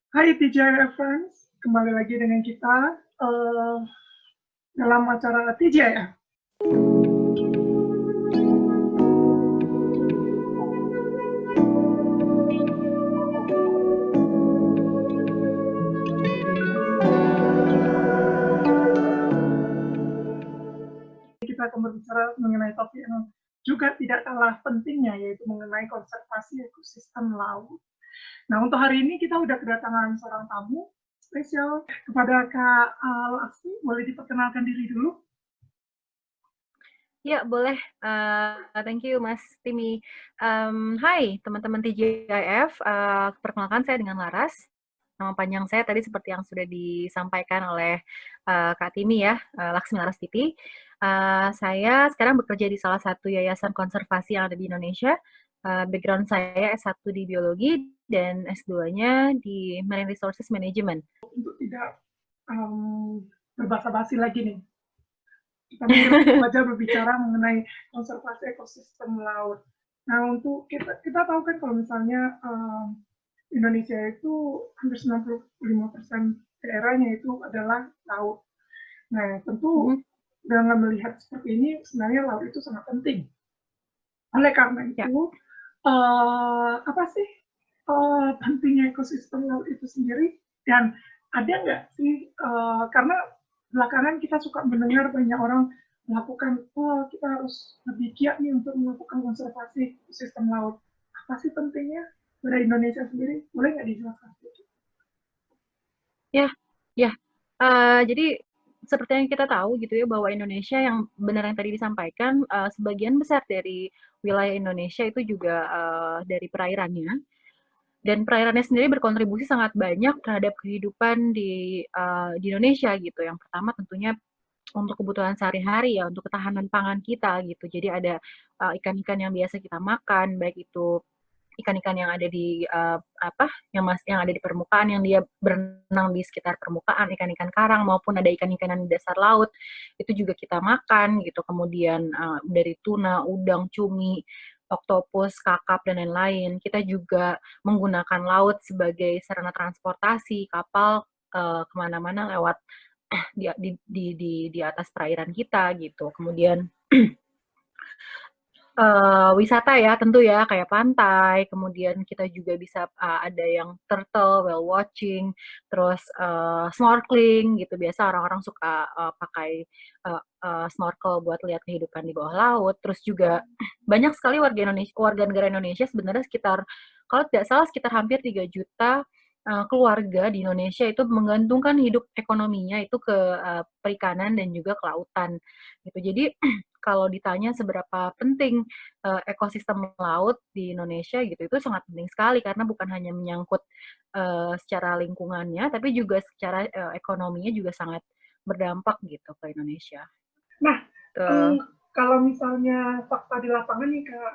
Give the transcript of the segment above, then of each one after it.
Hai TJI Friends, kembali lagi dengan kita dalam acara TJI. Kita akan berbicara mengenai topik yang juga tidak kalah pentingnya, yaitu mengenai konservasi ekosistem laut. Nah, untuk hari ini kita udah kedatangan seorang tamu spesial kepada Kak Al-Asfi. Boleh diperkenalkan diri dulu? Ya, boleh. Thank you, Mas Timi. Hai, teman-teman TJIF. Perkenalkan, saya dengan Laras. Nama panjang saya tadi seperti yang sudah disampaikan oleh Kak Timi ya, Laksmi Laras Titi. Saya sekarang bekerja di salah satu yayasan konservasi yang ada di Indonesia. Background saya S1 di biologi dan S2-nya di Marine Resources Management. Untuk tidak berbasa-basi lagi nih, kita mungkin langsung aja berbicara mengenai konservasi ekosistem laut. Nah, untuk kita tahu kan kalau misalnya Indonesia itu hampir 95% daerahnya itu adalah laut. Nah, tentu dengan melihat seperti ini, sebenarnya laut itu sangat penting. Oleh karena Ya. itu, apa sih pentingnya ekosistem laut itu sendiri? Dan ada nggak sih, karena belakangan kita suka mendengar banyak orang melakukan, oh kita harus lebih giat nih untuk melakukan konservasi ekosistem laut. Apa sih pentingnya pada Indonesia sendiri? Boleh nggak dijelaskan sedikit? Ya, ya. Jadi seperti yang kita tahu gitu ya bahwa Indonesia yang benar yang tadi disampaikan, sebagian besar dari wilayah Indonesia itu juga dari perairannya, dan perairannya sendiri berkontribusi sangat banyak terhadap kehidupan di Indonesia gitu. Yang pertama tentunya untuk kebutuhan sehari-hari ya, untuk ketahanan pangan kita gitu. Jadi ada ikan-ikan yang biasa kita makan, baik itu ikan-ikan yang ada di yang ada di permukaan, yang dia berenang di sekitar permukaan, ikan-ikan karang maupun ada ikan-ikan yang di dasar laut, itu juga kita makan gitu. Kemudian dari tuna, udang, cumi, oktopus, kakap dan lain-lain. Kita juga menggunakan laut sebagai sarana transportasi, kapal kemana-mana lewat di atas perairan kita gitu. Kemudian wisata ya tentu ya, kayak pantai, kemudian kita juga bisa ada yang turtle, whale watching, terus snorkeling gitu. Biasa orang-orang suka pakai snorkel buat lihat kehidupan di bawah laut. Terus juga banyak sekali warga negara Indonesia sebenarnya sekitar, kalau tidak salah sekitar hampir 3 juta keluarga di Indonesia itu menggantungkan hidup ekonominya itu ke perikanan dan juga kelautan gitu. Jadi kalau ditanya seberapa penting ekosistem laut di Indonesia gitu, itu sangat penting sekali karena bukan hanya menyangkut secara lingkungannya, tapi juga secara ekonominya juga sangat berdampak gitu ke Indonesia. Nah, Tuh. kalau misalnya fakta di lapangan nih Kak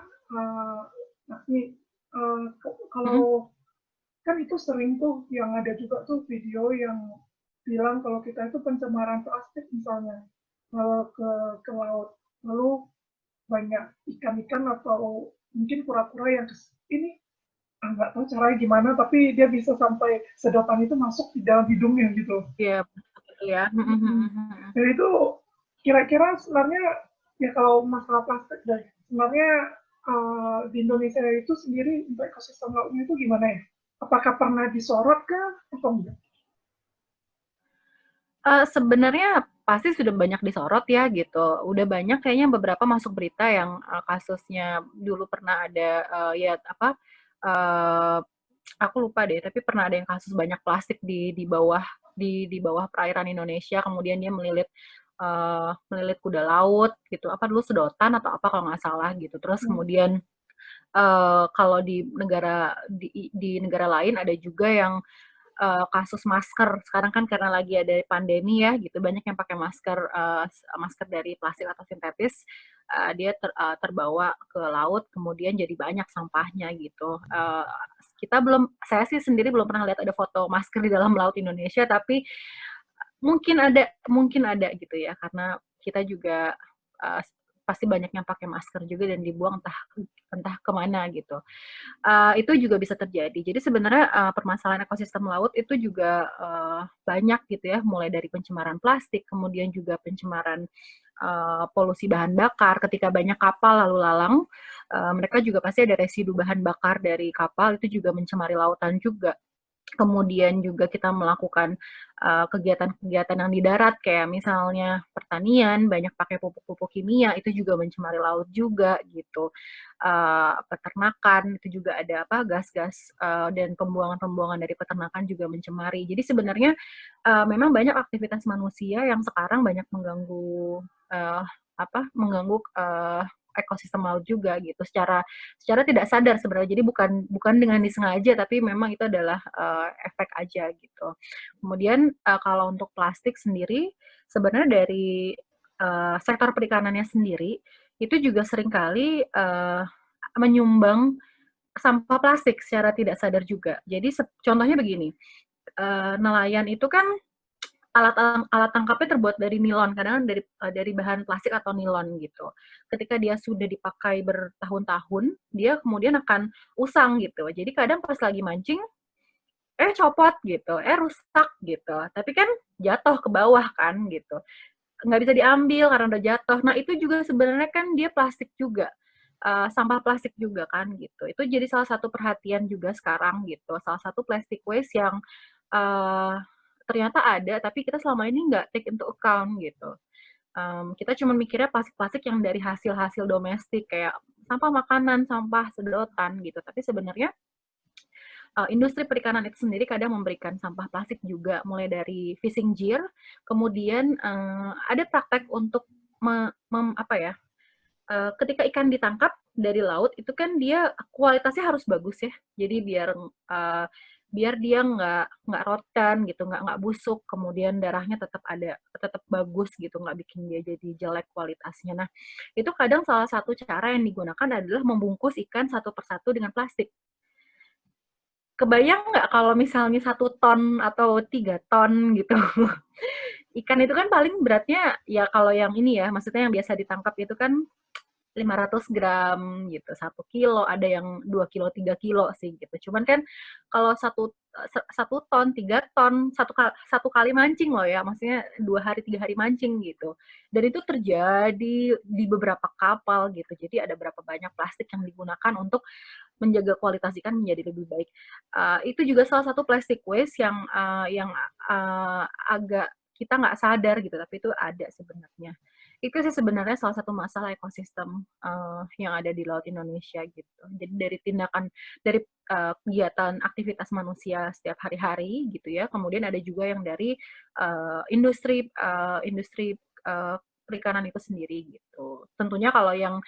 Nasmi, Mm-mm. kalau kan itu sering tuh yang ada juga tuh video yang bilang kalau kita itu pencemaran plastik misalnya ke laut, lalu banyak ikan-ikan atau mungkin kura-kura yang ini nggak tahu caranya gimana tapi dia bisa sampai sedotan itu masuk di dalam hidungnya gitu. Iya, betul ya. Dan itu kira-kira sebenarnya ya kalau masalah plastik deh, sebenarnya di Indonesia itu sendiri untuk ekosistem lautnya itu gimana ya? Apakah pernah disorot kah atau enggak? Sebenarnya pasti sudah banyak disorot ya gitu. Udah banyak kayaknya beberapa masuk berita yang kasusnya dulu pernah ada ya apa uh, aku lupa deh, tapi pernah ada yang kasus banyak plastik di bawah perairan Indonesia, kemudian dia melilit kuda laut gitu. Apa dulu sedotan atau apa kalau nggak salah gitu. Terus Hmm. kemudian kalau di negara lain ada juga yang kasus masker. Sekarang kan karena lagi ada pandemi ya gitu, banyak yang pakai masker dari plastik atau sintetis. Dia terbawa ke laut, kemudian jadi banyak sampahnya gitu. Saya sih sendiri belum pernah lihat ada foto masker di dalam laut Indonesia, tapi mungkin ada gitu ya, karena kita juga pasti banyak yang pakai masker juga dan dibuang entah kemana gitu. Itu juga bisa terjadi. Jadi sebenarnya permasalahan ekosistem laut itu juga banyak gitu ya, mulai dari pencemaran plastik, kemudian juga pencemaran polusi bahan bakar. Ketika banyak kapal lalu lalang, mereka juga pasti ada residu bahan bakar dari kapal, itu juga mencemari lautan juga. Kemudian juga kita melakukan kegiatan-kegiatan yang di darat kayak misalnya pertanian, banyak pakai pupuk-pupuk kimia, itu juga mencemari laut juga gitu. Peternakan itu juga ada gas-gas dan pembuangan-pembuangan dari peternakan juga mencemari. Jadi sebenarnya memang banyak aktivitas manusia yang sekarang banyak mengganggu mengganggu ekosistem laut juga gitu secara tidak sadar sebenarnya. Jadi bukan dengan disengaja, tapi memang itu adalah efek aja gitu. Kemudian kalau untuk plastik sendiri, sebenarnya dari sektor perikanannya sendiri itu juga seringkali menyumbang sampah plastik secara tidak sadar juga. Jadi contohnya begini, nelayan itu kan alat tangkapnya terbuat dari nilon, kadang dari bahan plastik atau nilon gitu. Ketika dia sudah dipakai bertahun-tahun, dia kemudian akan usang gitu. Jadi kadang pas lagi mancing, copot gitu, rusak gitu. Tapi kan jatuh ke bawah kan gitu. Nggak bisa diambil karena udah jatuh. Nah itu juga sebenarnya kan dia plastik juga. Sampah plastik juga kan gitu. Itu jadi salah satu perhatian juga sekarang gitu. Salah satu plastic waste yang uh, ternyata ada, tapi kita selama ini nggak take into account gitu. Kita cuma mikirnya plastik-plastik yang dari hasil-hasil domestik kayak sampah makanan, sampah sedotan gitu. Tapi sebenarnya industri perikanan itu sendiri kadang memberikan sampah plastik juga, mulai dari fishing gear, kemudian ada praktek untuk ketika ikan ditangkap dari laut itu kan dia kualitasnya harus bagus ya. Jadi biar dia nggak rotten gitu, nggak busuk, kemudian darahnya tetap bagus gitu, nggak bikin dia jadi jelek kualitasnya. Nah, itu kadang salah satu cara yang digunakan adalah membungkus ikan satu persatu dengan plastik. Kebayang nggak kalau misalnya 1 ton atau 3 ton gitu? Ikan itu kan paling beratnya ya kalau yang ini ya, maksudnya yang biasa ditangkap itu kan 500 gram gitu, 1 kilo, ada yang 2 kilo, 3 kilo sih gitu. Cuman kan kalau 1 ton, 3 ton, satu kali mancing loh ya, maksudnya 2 hari, 3 hari mancing gitu. Dan itu terjadi di beberapa kapal gitu. Jadi ada berapa banyak plastik yang digunakan untuk menjaga kualitas ikan menjadi lebih baik. Itu juga salah satu plastic waste yang agak kita nggak sadar gitu, tapi itu ada sebenarnya. Itu sih sebenarnya salah satu masalah ekosistem yang ada di Laut Indonesia gitu. Jadi dari kegiatan aktivitas manusia setiap hari-hari gitu ya. Kemudian ada juga yang dari industri perikanan itu sendiri gitu. Tentunya kalau yang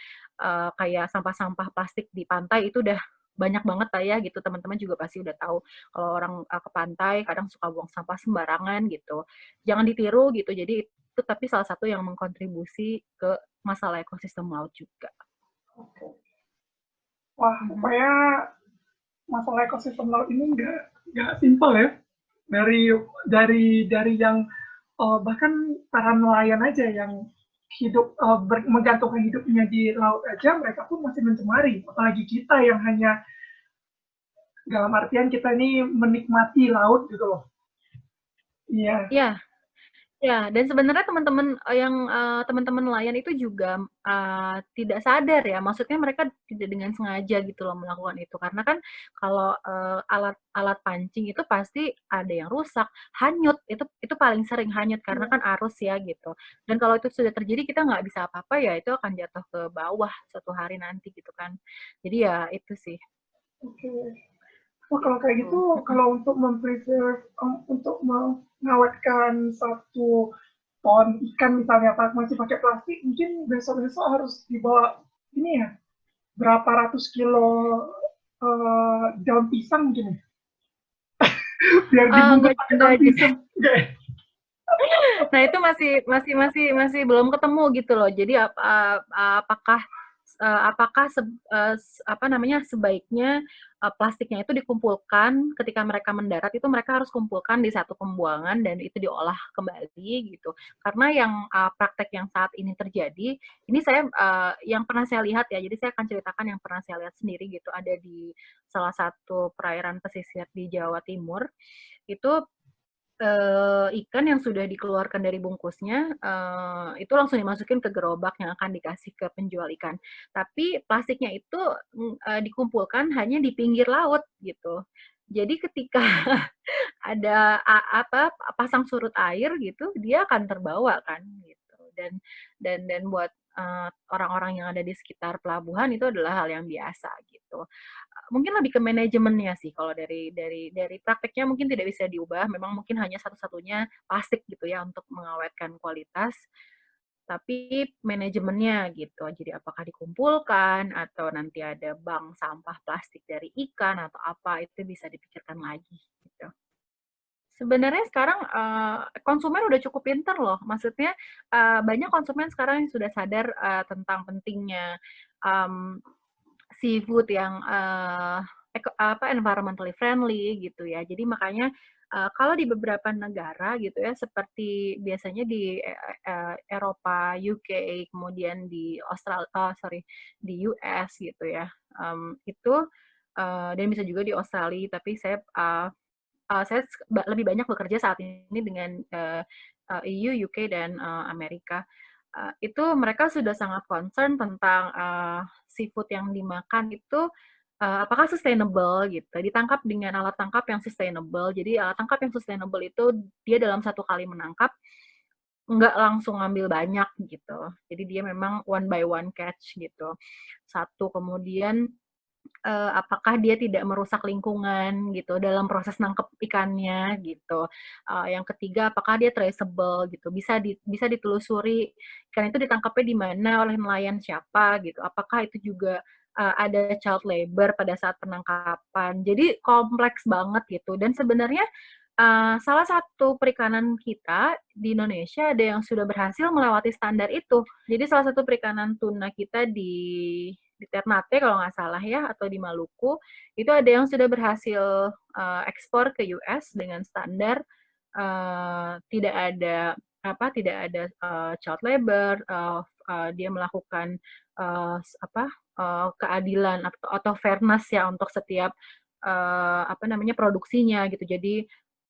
kayak sampah-sampah plastik di pantai itu udah banyak banget lah ya gitu, teman-teman juga pasti udah tahu kalau orang ke pantai kadang suka buang sampah sembarangan gitu. Jangan ditiru gitu. Jadi itu tapi salah satu yang mengkontribusi ke masalah ekosistem laut juga. Oke. Wah, rupanya masalah ekosistem laut ini nggak simpel ya. Dari yang bahkan para nelayan aja yang hidup menggantungkan hidupnya di laut aja, mereka pun masih mencemari. Apalagi kita yang hanya dalam artian kita ini menikmati laut gitu loh. Iya. Iya. Ya, dan sebenarnya teman-teman nelayan itu juga tidak sadar ya, maksudnya mereka tidak dengan sengaja gitu loh melakukan itu. Karena kan kalau alat pancing itu pasti ada yang rusak, hanyut, itu paling sering hanyut karena kan arus ya gitu. Dan kalau itu sudah terjadi kita nggak bisa apa-apa ya, itu akan jatuh ke bawah suatu hari nanti gitu kan. Jadi ya itu sih. Oke. Wah, kalau kayak gitu, kalau untuk mempreserve, untuk mengawetkan 1 ton ikan misalnya masih pakai plastik, mungkin besok-besok harus dibawa ini ya, berapa ratus kilo daun pisang mungkin ya, biar dibungkus pakai daun pisang. Nah itu masih belum ketemu gitu loh. Jadi apakah sebaiknya plastiknya itu dikumpulkan ketika mereka mendarat itu mereka harus kumpulkan di satu pembuangan dan itu diolah kembali gitu. Karena yang praktek yang saat ini terjadi, ini saya yang pernah saya lihat ya, jadi saya akan ceritakan yang pernah saya lihat sendiri gitu, ada di salah satu perairan pesisir di Jawa Timur, itu ikan yang sudah dikeluarkan dari bungkusnya, itu langsung dimasukin ke gerobak yang akan dikasih ke penjual ikan. Tapi plastiknya itu, dikumpulkan hanya di pinggir laut gitu. Jadi ketika ada pasang surut air gitu, dia akan terbawa kan gitu. Dan buat orang-orang yang ada di sekitar pelabuhan itu adalah hal yang biasa gitu. Mungkin lebih ke manajemennya sih kalau dari prakteknya mungkin tidak bisa diubah, memang mungkin hanya satu-satunya plastik gitu ya untuk mengawetkan kualitas, tapi manajemennya gitu. Jadi apakah dikumpulkan atau nanti ada bank sampah plastik dari ikan atau apa, itu bisa dipikirkan lagi gitu. Sebenarnya sekarang, konsumen udah cukup pinter loh, maksudnya, banyak konsumen sekarang yang sudah sadar, tentang pentingnya, mmm, seafood yang, environmentally friendly gitu ya. Jadi makanya, kalau di beberapa negara gitu ya, seperti biasanya di Eropa, UK, kemudian di di US gitu ya, itu, dan bisa juga di Australia, tapi saya lebih banyak bekerja saat ini dengan, EU, UK, dan, Amerika. Itu mereka sudah sangat concern tentang, seafood yang dimakan itu, apakah sustainable gitu, ditangkap dengan alat tangkap yang sustainable. Jadi alat tangkap yang sustainable itu dia dalam satu kali menangkap, nggak langsung ngambil banyak gitu. Jadi dia memang one by one catch gitu. Satu, kemudian apakah dia tidak merusak lingkungan gitu dalam proses nangkep ikannya gitu. Yang ketiga, apakah dia traceable gitu, bisa ditelusuri ikan itu ditangkapnya di mana, oleh nelayan siapa gitu. Apakah itu juga, ada child labor pada saat penangkapan. Jadi kompleks banget gitu dan sebenarnya, salah satu perikanan kita di Indonesia ada yang sudah berhasil melewati standar itu. Jadi salah satu perikanan tuna kita di Ternate kalau nggak salah ya, atau di Maluku, itu ada yang sudah berhasil ekspor ke US dengan standar tidak ada tidak ada child labor, dia melakukan keadilan atau fairness ya untuk setiap produksinya gitu. Jadi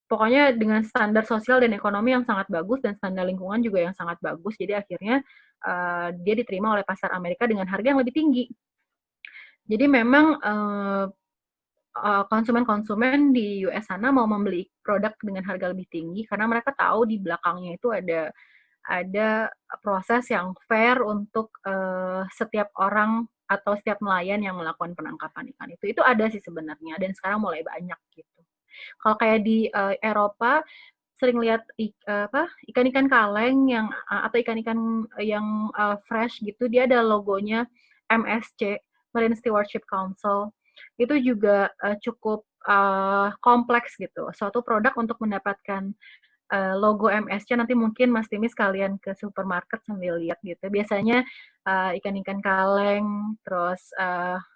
pokoknya dengan standar sosial dan ekonomi yang sangat bagus dan standar lingkungan juga yang sangat bagus. Jadi akhirnya dia diterima oleh pasar Amerika dengan harga yang lebih tinggi. Jadi memang konsumen-konsumen di US sana mau membeli produk dengan harga lebih tinggi karena mereka tahu di belakangnya itu ada proses yang fair untuk setiap orang atau setiap nelayan yang melakukan penangkapan ikan itu. Itu ada sih sebenarnya dan sekarang mulai banyak gitu. Kalau kayak di Eropa sering lihat ikan-ikan kaleng yang atau ikan-ikan yang fresh gitu, dia ada logonya MSC, Marine Stewardship Council. Itu juga cukup kompleks gitu. Suatu produk untuk mendapatkan logo MSC nanti mungkin Mas Timi sekalian ke supermarket sambil lihat gitu. Biasanya ikan-ikan kaleng, terus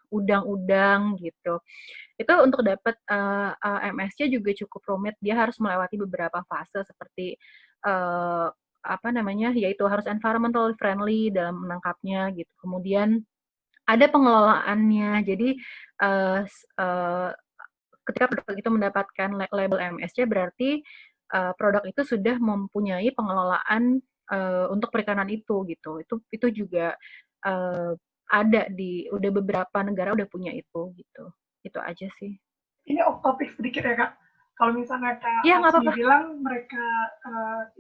udang-udang gitu. Itu untuk dapat MSC juga cukup rumit. Dia harus melewati beberapa fase seperti yaitu harus environmental friendly dalam menangkapnya gitu. Kemudian ada pengelolaannya. Jadi ketika produk itu mendapatkan label MSC berarti produk itu sudah mempunyai pengelolaan untuk perikanan itu gitu. Itu juga ada udah beberapa negara udah punya itu gitu. Itu aja sih. Ini off topic sedikit ya Kak. Kalau misalnya Kak Iya, nggak Asmi apa-apa. bilang mereka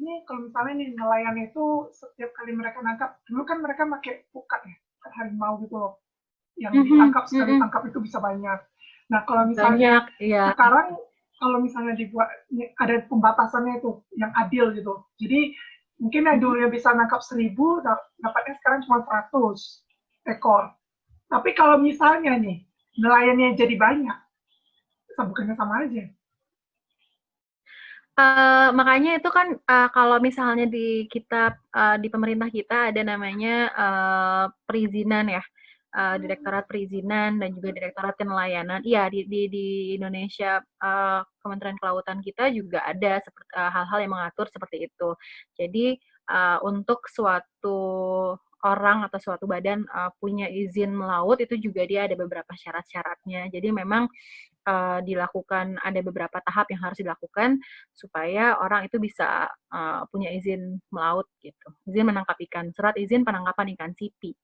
ini kalau misalnya nih nelayan itu setiap kali mereka nangkap, dulu kan mereka pakai pukat ya, pukat harimau gitu loh. Yang ditangkap sekali tangkap itu bisa banyak. Nah kalau Banyak, misalnya iya. sekarang kalau misalnya dibuat ada pembatasannya itu yang adil gitu. Jadi mungkin yang dulunya bisa nangkap 1.000, dapatnya sekarang cuma 100 ekor. Tapi kalau misalnya nih nelayannya jadi banyak, bukannya sama aja. Makanya itu kan kalau misalnya di pemerintah kita ada namanya perizinan ya. Oh, Direktorat Perizinan dan juga Direktorat Nelayanan. Iya, di Indonesia, Kementerian Kelautan kita juga ada hal-hal yang mengatur seperti itu. Jadi, untuk suatu orang atau suatu badan, punya izin melaut itu juga dia ada beberapa syarat-syaratnya. Jadi memang dilakukan ada beberapa tahap yang harus dilakukan supaya orang itu bisa punya izin melaut gitu, izin menangkap ikan, surat izin penangkapan ikan sipi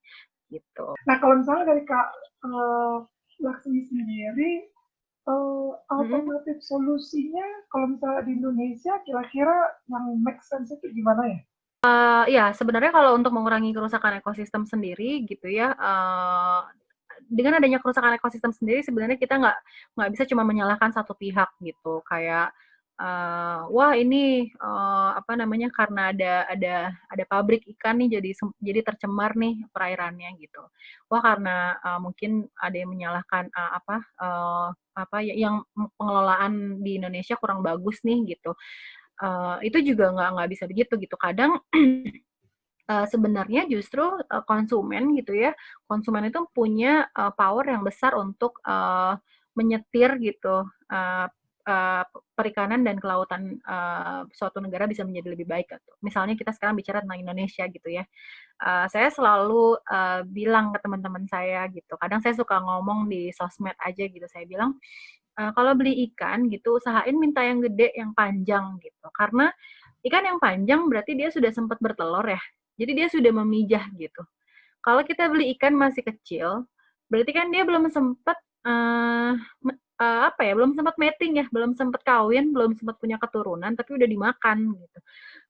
gitu. nah kalau misalnya dari Kak Laksmi sendiri, Mm-mm. alternatif solusinya kalau misalnya di Indonesia kira-kira yang make sense itu gimana ya? Ya sebenarnya kalau untuk mengurangi kerusakan ekosistem sendiri gitu ya, dengan adanya kerusakan ekosistem sendiri sebenarnya kita nggak bisa cuma menyalahkan satu pihak gitu kayak wah ini apa namanya karena ada pabrik ikan nih jadi tercemar nih perairannya gitu. Wah karena mungkin ada yang menyalahkan apa yang pengelolaan di Indonesia kurang bagus nih gitu. Itu juga nggak bisa begitu gitu. Kadang sebenarnya justru konsumen gitu ya, konsumen itu punya power yang besar untuk menyetir gitu perikanan dan kelautan suatu negara bisa menjadi lebih baik gitu. Misalnya kita sekarang bicara tentang Indonesia gitu ya. Saya selalu bilang ke teman-teman saya gitu. Kadang saya suka ngomong di sosmed aja gitu. Saya bilang kalau beli ikan gitu usahain minta yang gede, yang panjang gitu. Karena ikan yang panjang berarti dia sudah sempat bertelur ya. Jadi dia sudah memijah gitu. Kalau kita beli ikan masih kecil, berarti kan dia belum sempat apa ya, belum sempat mating ya, belum sempat kawin, belum sempat punya keturunan, tapi udah dimakan gitu.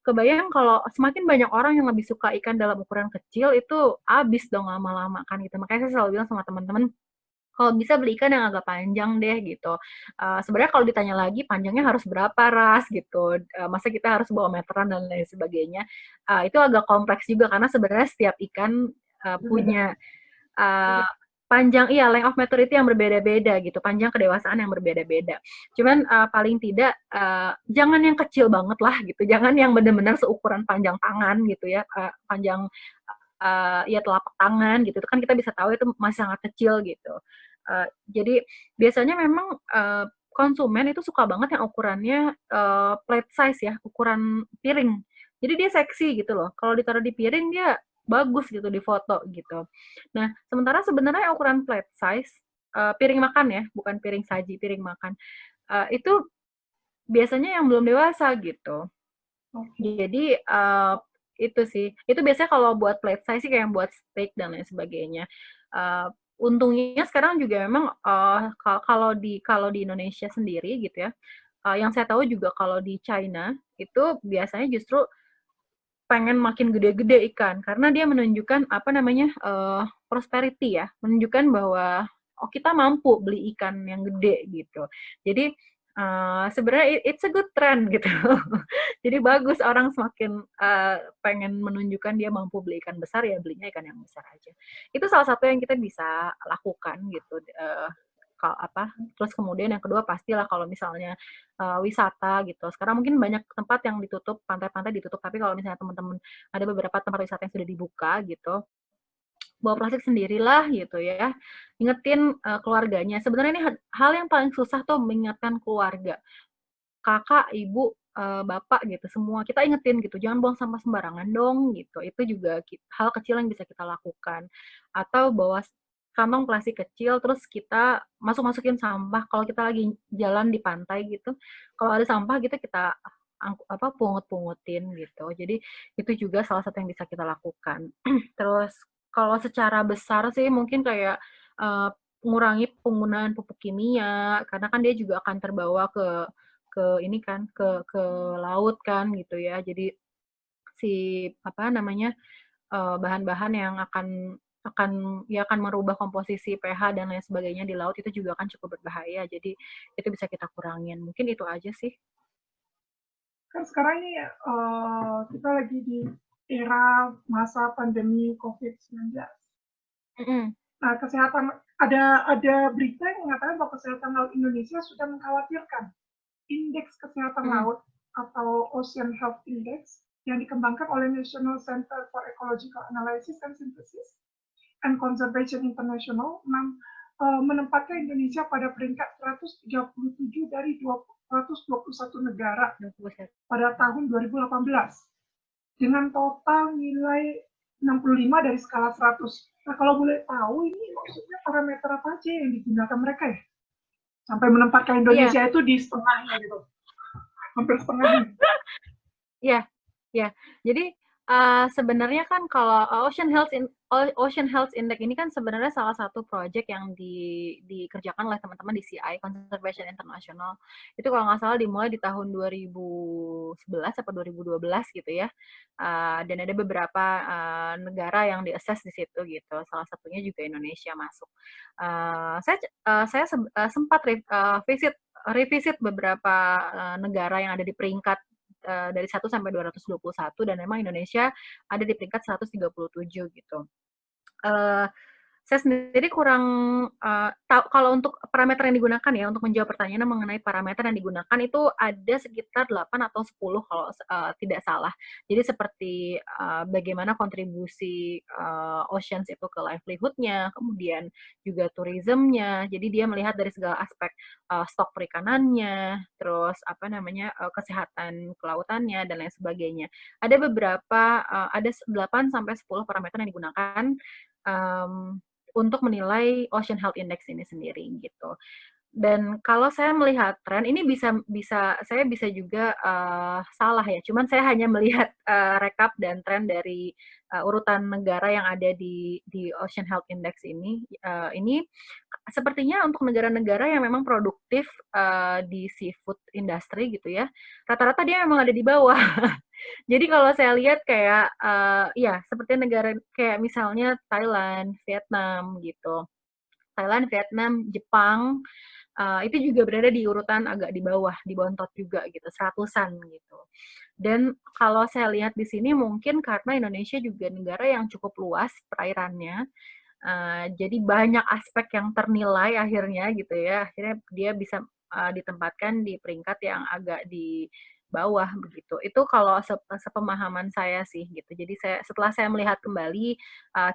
Kebayang kalau semakin banyak orang yang lebih suka ikan dalam ukuran kecil, itu habis dong lama-lama kan gitu. Makanya saya selalu bilang sama teman-teman, kalau bisa beli ikan yang agak panjang deh gitu. Sebenarnya kalau ditanya lagi panjangnya harus berapa ras gitu, masa kita harus bawa meteran dan lain sebagainya. Itu agak kompleks juga karena sebenarnya setiap ikan Berbeda. punya uh, panjang iya length of maturity yang berbeda-beda gitu, panjang kedewasaan yang berbeda-beda. Cuman paling tidak jangan yang kecil banget lah gitu, jangan yang benar-benar seukuran panjang tangan gitu ya, panjang ya telapak tangan gitu, itu kan kita bisa tahu itu masih sangat kecil gitu. Jadi biasanya memang konsumen itu suka banget yang ukurannya plate size ya, ukuran piring. Jadi dia seksi gitu loh. Kalau ditaruh di piring dia bagus gitu di foto gitu. Nah, sementara sebenarnya ukuran plate size piring makan ya, bukan piring saji, piring makan. Itu biasanya yang belum dewasa gitu. Oke. Jadi itu sih, itu biasanya kalau buat plate size sih kayak buat steak dan lain sebagainya. Uh, Untungnya sekarang juga memang kalau di Indonesia sendiri gitu ya, yang saya tahu juga kalau di China itu biasanya justru pengen makin gede-gede ikan karena dia menunjukkan apa namanya prosperity ya, menunjukkan bahwa oh kita mampu beli ikan yang gede gitu. Jadi sebenarnya it's a good trend gitu. Jadi bagus orang semakin pengen menunjukkan dia mampu beli ikan besar ya belinya ikan yang besar aja. Itu salah satu yang kita bisa lakukan gitu. Apa terus kemudian yang kedua pastilah kalau misalnya wisata gitu. Sekarang mungkin banyak tempat yang ditutup, pantai-pantai ditutup, tapi kalau misalnya teman-teman ada beberapa tempat wisata yang sudah dibuka gitu, bawa plastik sendirilah gitu ya. Ingetin keluarganya. Sebenarnya ini hal yang paling susah tuh mengingatkan keluarga. Kakak, ibu, bapak gitu semua kita ingetin gitu, jangan buang sampah sembarangan dong gitu. Itu juga hal kecil yang bisa kita lakukan. Atau bawa kantong plastik kecil terus kita masukin sampah kalau kita lagi jalan di pantai gitu. Kalau ada sampah gitu kita apa pungutin gitu. Jadi itu juga salah satu yang bisa kita lakukan. Terus kalau secara besar sih mungkin kayak mengurangi penggunaan pupuk kimia karena kan dia juga akan terbawa ke ini kan ke laut kan gitu ya. Jadi si apa namanya bahan-bahan yang akan merubah komposisi pH dan lain sebagainya di laut itu juga akan cukup berbahaya. Jadi itu bisa kita kurangin. Mungkin itu aja sih. Kan sekarang ini kita lagi di era masa pandemi COVID-19. Mm-mm. Nah, kesehatan ada berita yang mengatakan bahwa kesehatan laut Indonesia sudah mengkhawatirkan indeks kesehatan Mm-mm. laut atau Ocean Health Index yang dikembangkan oleh National Center for Ecological Analysis and Synthesis and Conservation International menempatkan Indonesia pada peringkat 137 dari 121 negara pada tahun 2018 dengan total nilai 65 dari skala 100. Nah, kalau boleh tahu ini maksudnya parameter apa aja yang digunakan mereka ya? Sampai menempatkan Indonesia itu di setengahnya gitu. Hampir setengahnya. Iya, iya. Jadi sebenarnya kan kalau Ocean Health Index ini kan sebenarnya salah satu project yang dikerjakan oleh teman-teman di CI Conservation International. Itu kalau nggak salah dimulai di tahun 2011 atau 2012 gitu ya. Dan ada beberapa negara yang di-assess di situ gitu. Salah satunya juga Indonesia masuk. Saya sempat revisit beberapa negara yang ada di peringkat dari 1 sampai 221 dan memang Indonesia ada di peringkat 137 gitu. Saya sendiri kurang tahu kalau untuk parameter yang digunakan ya, untuk menjawab pertanyaan mengenai parameter yang digunakan itu ada sekitar 8 atau 10 kalau tidak salah. Jadi seperti bagaimana kontribusi oceans itu ke livelihood-nya, kemudian juga tourism-nya. Jadi dia melihat dari segala aspek stok perikanannya, terus kesehatan kelautannya dan lain sebagainya. Ada beberapa ada 8 sampai 10 parameter yang digunakan untuk menilai Ocean Health Index ini sendiri gitu. Dan kalau saya melihat tren ini saya bisa juga salah ya. Cuman saya hanya melihat rekap dan tren dari urutan negara yang ada di Ocean Health Index ini. Ini sepertinya untuk negara-negara yang memang produktif di seafood industry gitu ya, rata-rata dia memang ada di bawah. Jadi kalau saya lihat kayak ya seperti negara kayak misalnya Thailand, Vietnam gitu. Thailand, Vietnam, Jepang itu juga berada di urutan agak di bawah, di bontot juga gitu, 100-an gitu. Dan kalau saya lihat di sini mungkin karena Indonesia juga negara yang cukup luas perairannya, jadi banyak aspek yang ternilai akhirnya gitu ya. Akhirnya dia bisa ditempatkan di peringkat yang agak di bawah begitu. Itu kalau sepemahaman saya sih gitu. Jadi setelah saya melihat kembali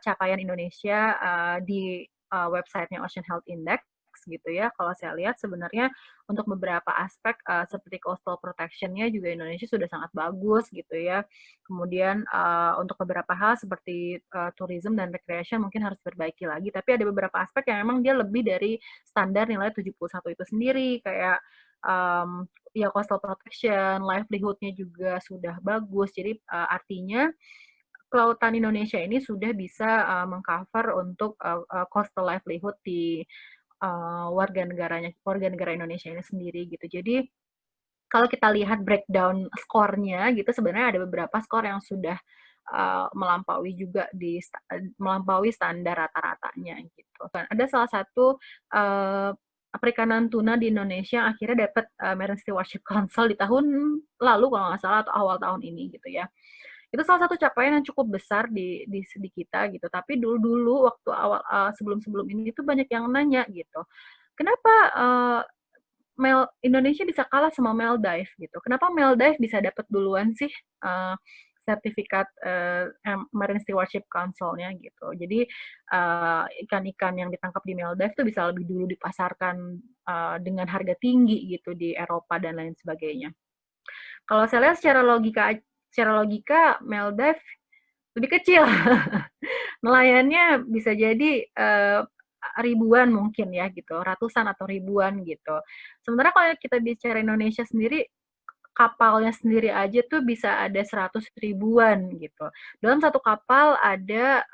capaian Indonesia di websitenya Ocean Health Index gitu ya. Kalau saya lihat sebenarnya untuk beberapa aspek seperti coastal protection-nya juga Indonesia sudah sangat bagus gitu ya. Kemudian untuk beberapa hal seperti tourism dan recreation mungkin harus diperbaiki lagi. Tapi ada beberapa aspek yang memang dia lebih dari standar nilai 71 itu sendiri kayak ya coastal protection, livelihood-nya juga sudah bagus. Jadi artinya kelautan Indonesia ini sudah bisa mengcover untuk coastal livelihood di warga negara Indonesia ini sendiri gitu. Jadi kalau kita lihat breakdown skornya gitu sebenarnya ada beberapa skor yang sudah melampaui standar rata-ratanya gitu. Dan ada salah satu perikanan tuna di Indonesia yang akhirnya dapat Marine Stewardship Council di tahun lalu kalau nggak salah atau awal tahun ini gitu ya. Itu salah satu capaian yang cukup besar di kita gitu. Tapi dulu waktu awal sebelum ini tuh banyak yang nanya gitu. Kenapa Indonesia bisa kalah sama Maldives gitu? Kenapa Maldives bisa dapat duluan sih sertifikat Marine Stewardship Council-nya gitu. Jadi ikan-ikan yang ditangkap di Maldives tuh bisa lebih dulu dipasarkan dengan harga tinggi gitu di Eropa dan lain sebagainya. Kalau saya lihat secara logika Maldives lebih kecil. Nelayannya bisa jadi ribuan mungkin ya gitu, ratusan atau ribuan gitu. Sementara kalau kita bicara Indonesia sendiri, kapalnya sendiri aja tuh bisa ada 100 ribuan gitu. Dalam satu kapal ada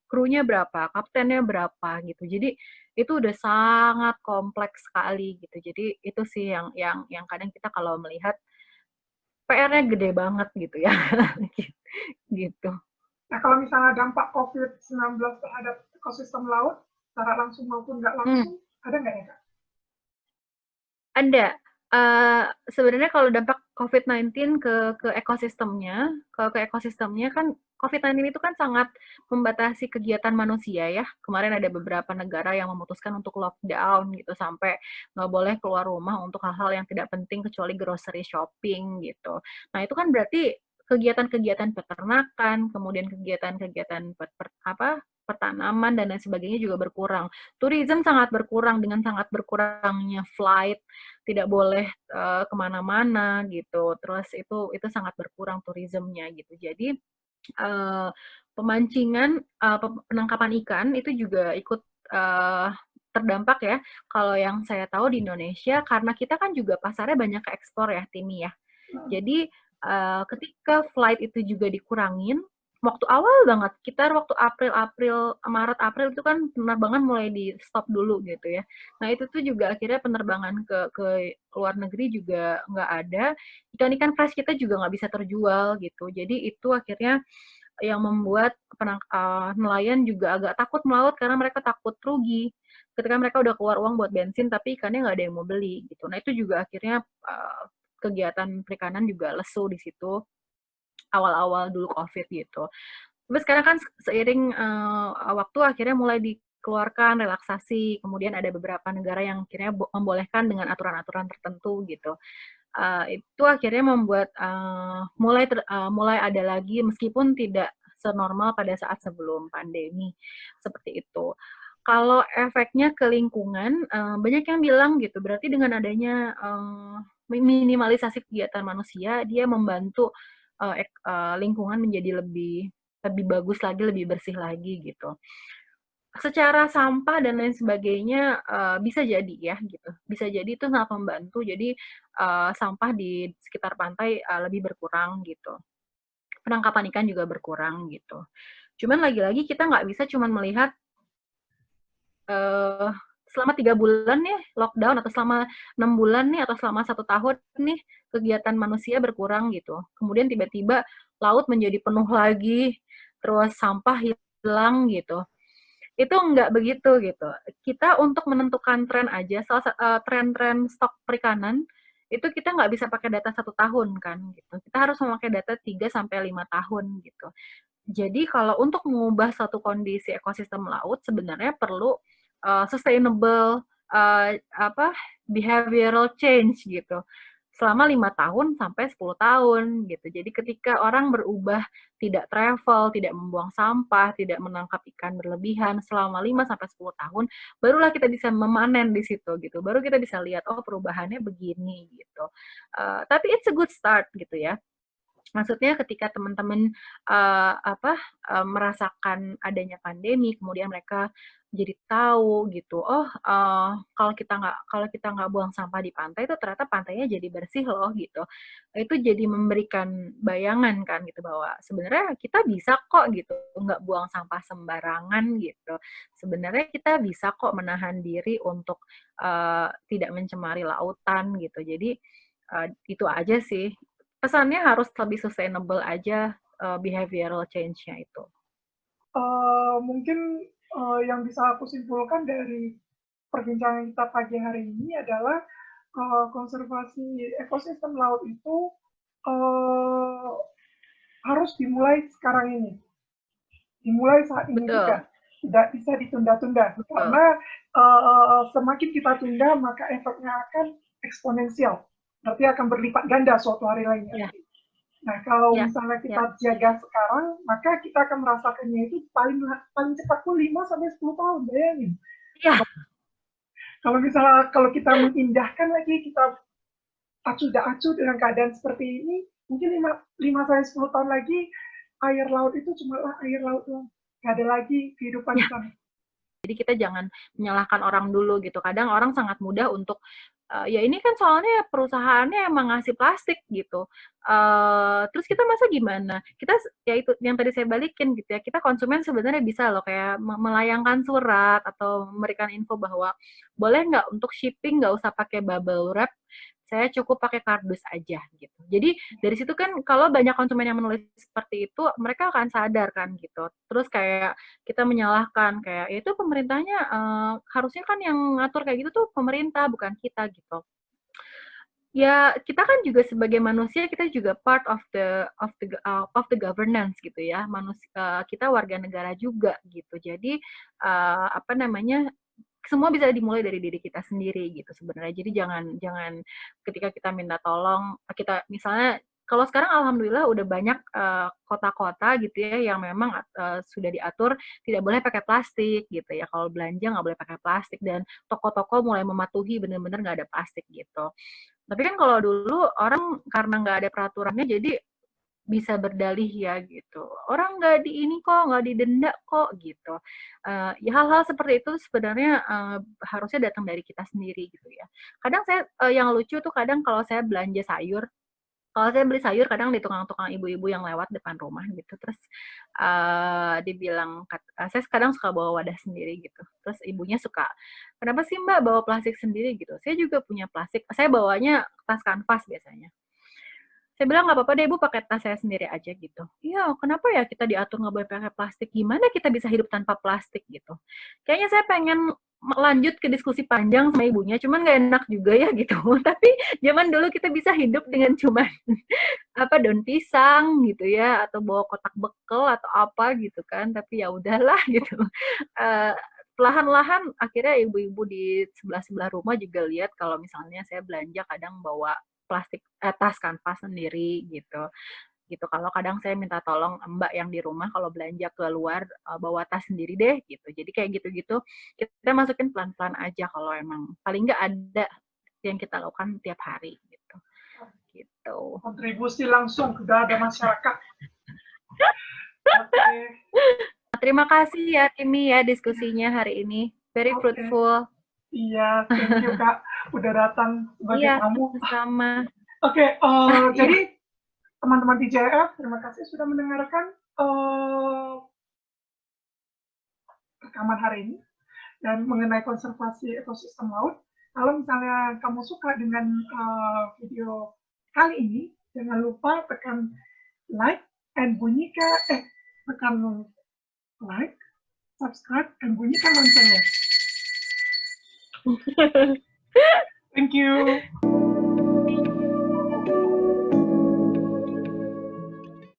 krunya berapa, kaptennya berapa gitu. Jadi itu udah sangat kompleks sekali gitu. Jadi itu sih yang kadang kita kalau melihat PR-nya gede banget gitu ya. Gitu. Nah, kalau misalnya dampak COVID-19 terhadap ekosistem laut, secara langsung maupun nggak langsung, ada nggak ya, Kak? Ada. Sebenarnya kalau dampak COVID-19 ke ekosistemnya kan COVID-19 itu kan sangat membatasi kegiatan manusia ya. Kemarin ada beberapa negara yang memutuskan untuk lockdown gitu sampai nggak boleh keluar rumah untuk hal-hal yang tidak penting kecuali grocery shopping gitu. Nah itu kan berarti kegiatan-kegiatan peternakan, kemudian kegiatan-kegiatan pertanaman dan lain sebagainya juga berkurang. Tourism sangat berkurang dengan sangat berkurangnya flight, tidak boleh kemana-mana gitu. Terus itu sangat berkurang tourismnya gitu. Jadi pemancingan, penangkapan ikan itu juga ikut terdampak ya. Kalau yang saya tahu di Indonesia, karena kita kan juga pasarnya banyak ke ekspor ya, Timi ya. Jadi ketika flight itu juga dikurangin, waktu awal banget, kita waktu Maret April itu kan penerbangan mulai di stop dulu gitu ya. Nah itu tuh juga akhirnya penerbangan ke luar negeri juga nggak ada. Ikan-ikan fresh kita juga nggak bisa terjual gitu. Jadi itu akhirnya yang membuat nelayan juga agak takut melaut karena mereka takut rugi ketika mereka udah keluar uang buat bensin tapi ikannya nggak ada yang mau beli gitu. Nah itu juga akhirnya kegiatan perikanan juga lesu di situ awal-awal dulu COVID gitu. Tapi sekarang kan seiring waktu akhirnya mulai dikeluarkan relaksasi, kemudian ada beberapa negara yang akhirnya membolehkan dengan aturan-aturan tertentu gitu. Itu akhirnya membuat mulai ada lagi meskipun tidak senormal pada saat sebelum pandemi seperti itu. Kalau efeknya ke lingkungan, banyak yang bilang gitu, berarti dengan adanya minimalisasi kegiatan manusia, dia membantu lingkungan menjadi lebih bagus lagi, lebih bersih lagi gitu. Secara sampah dan lain sebagainya bisa jadi ya gitu, bisa jadi itu sangat membantu. Jadi sampah di sekitar pantai lebih berkurang gitu. Penangkapan ikan juga berkurang gitu. Cuman lagi-lagi kita nggak bisa cuman melihat selama 3 bulan nih lockdown atau selama 6 bulan nih atau selama 1 tahun nih kegiatan manusia berkurang gitu. Kemudian tiba-tiba laut menjadi penuh lagi, terus sampah hilang gitu. Itu nggak begitu gitu. Kita untuk menentukan tren aja, tren-tren stok perikanan itu kita nggak bisa pakai data 1 tahun kan gitu. Kita harus memakai data 3 sampai 5 tahun gitu. Jadi kalau untuk mengubah satu kondisi ekosistem laut sebenarnya perlu sustainable behavioral change gitu. Selama 5 tahun sampai 10 tahun gitu. Jadi ketika orang berubah tidak travel, tidak membuang sampah, tidak menangkap ikan berlebihan selama 5 sampai 10 tahun, barulah kita bisa memanen di situ gitu. Baru kita bisa lihat oh perubahannya begini gitu. Tapi it's a good start gitu ya. Maksudnya ketika teman-teman merasakan adanya pandemi, kemudian mereka jadi tahu gitu, oh kalau kita nggak buang sampah di pantai itu ternyata pantainya jadi bersih loh gitu. Itu jadi memberikan bayangan kan gitu bahwa sebenarnya kita bisa kok gitu nggak buang sampah sembarangan gitu. Sebenarnya kita bisa kok menahan diri untuk tidak mencemari lautan gitu. Jadi itu aja sih pesannya harus lebih sustainable aja behavioral change-nya itu. Mungkin yang bisa aku simpulkan dari perbincangan kita pagi hari ini adalah konservasi ekosistem laut itu harus dimulai sekarang ini, dimulai saat ini Betul, juga, tidak bisa ditunda-tunda betul. karena semakin kita tunda maka efeknya akan eksponensial, berarti akan berlipat ganda suatu hari lainnya. Ya, Nah, kalau ya, misalnya ya, kita jaga sekarang, maka kita akan merasakannya itu paling paling cepat pun 5 sampai 10 tahun, bayangin. ya, Kalau misalnya kalau kita mengindahkan lagi, kita acuh tak acuh dengan keadaan seperti ini, mungkin 5 sampai 10 tahun lagi air laut itu cuma air laut doang. Nggak ada lagi kehidupan ya. di sana. Jadi kita jangan menyalahkan orang dulu gitu. Kadang orang sangat mudah untuk ya ini kan soalnya perusahaannya emang ngasih plastik gitu. Terus kita masa gimana? Kita ya itu yang tadi saya balikin gitu ya. Kita konsumen sebenarnya bisa loh kayak melayangkan surat atau memberikan info bahwa boleh nggak untuk shipping nggak usah pakai bubble wrap, saya cukup pakai kardus aja gitu. Jadi dari situ kan kalau banyak konsumen yang menulis seperti itu, mereka akan sadar kan gitu. Terus kayak kita menyalahkan kayak ya itu pemerintahnya harusnya kan yang ngatur kayak gitu tuh pemerintah bukan kita gitu. Ya kita kan juga sebagai manusia kita juga part of the governance gitu ya. Kita warga negara juga gitu. Jadi apa namanya semua bisa dimulai dari diri kita sendiri gitu sebenarnya. Jadi jangan jangan ketika kita minta tolong kita misalnya kalau sekarang alhamdulillah udah banyak kota-kota gitu ya yang memang sudah diatur tidak boleh pakai plastik gitu ya. Kalau belanja nggak boleh pakai plastik dan toko-toko mulai mematuhi bener-bener nggak ada plastik gitu. Tapi kan kalau dulu orang karena nggak ada peraturannya jadi bisa berdalih ya gitu. Orang nggak di ini kok, nggak didenda kok gitu. Ya hal-hal seperti itu sebenarnya harusnya datang dari kita sendiri gitu ya. Kadang saya yang lucu tuh kadang kalau saya belanja sayur, kalau saya beli sayur kadang di tukang-tukang ibu-ibu yang lewat depan rumah gitu, terus dibilang, saya kadang suka bawa wadah sendiri gitu. Terus ibunya suka, kenapa sih Mbak bawa plastik sendiri gitu? Saya juga punya plastik. Saya bawanya tas kanvas biasanya. Saya bilang, nggak apa-apa deh ibu pakai tas saya sendiri aja gitu. Iya, kenapa ya kita diatur nggak boleh pakai plastik? Gimana kita bisa hidup tanpa plastik gitu? Kayaknya saya pengen lanjut ke diskusi panjang sama ibunya, cuman nggak enak juga ya gitu. Tapi zaman dulu kita bisa hidup dengan cuman apa daun pisang gitu ya, atau bawa kotak bekel atau apa gitu kan. Tapi ya udahlah gitu. Uh, Perlahan-lahan akhirnya ibu-ibu di sebelah-sebelah rumah juga lihat kalau misalnya saya belanja kadang bawa plastik tas kanvas sendiri gitu. Gitu. Kalau kadang saya minta tolong Mbak yang di rumah kalau belanja keluar bawa tas sendiri deh gitu. Jadi kayak gitu-gitu kita masukin pelan-pelan aja kalau emang paling nggak ada yang kita lakukan tiap hari gitu. Gitu. Kontribusi langsung ke dada masyarakat. Oke. Terima kasih ya Timi ya diskusinya hari ini. Very fruitful. Iya, thank you Kak udah datang sebagai Iya, tamu. sama. Oke, jadi teman-teman DJF, terima kasih sudah mendengarkan rekaman hari ini dan mengenai konservasi ekosistem laut. Kalau misalnya kamu suka dengan video kali ini, jangan lupa tekan like dan bunyikan tekan like, subscribe dan bunyikan loncengnya. Thank you.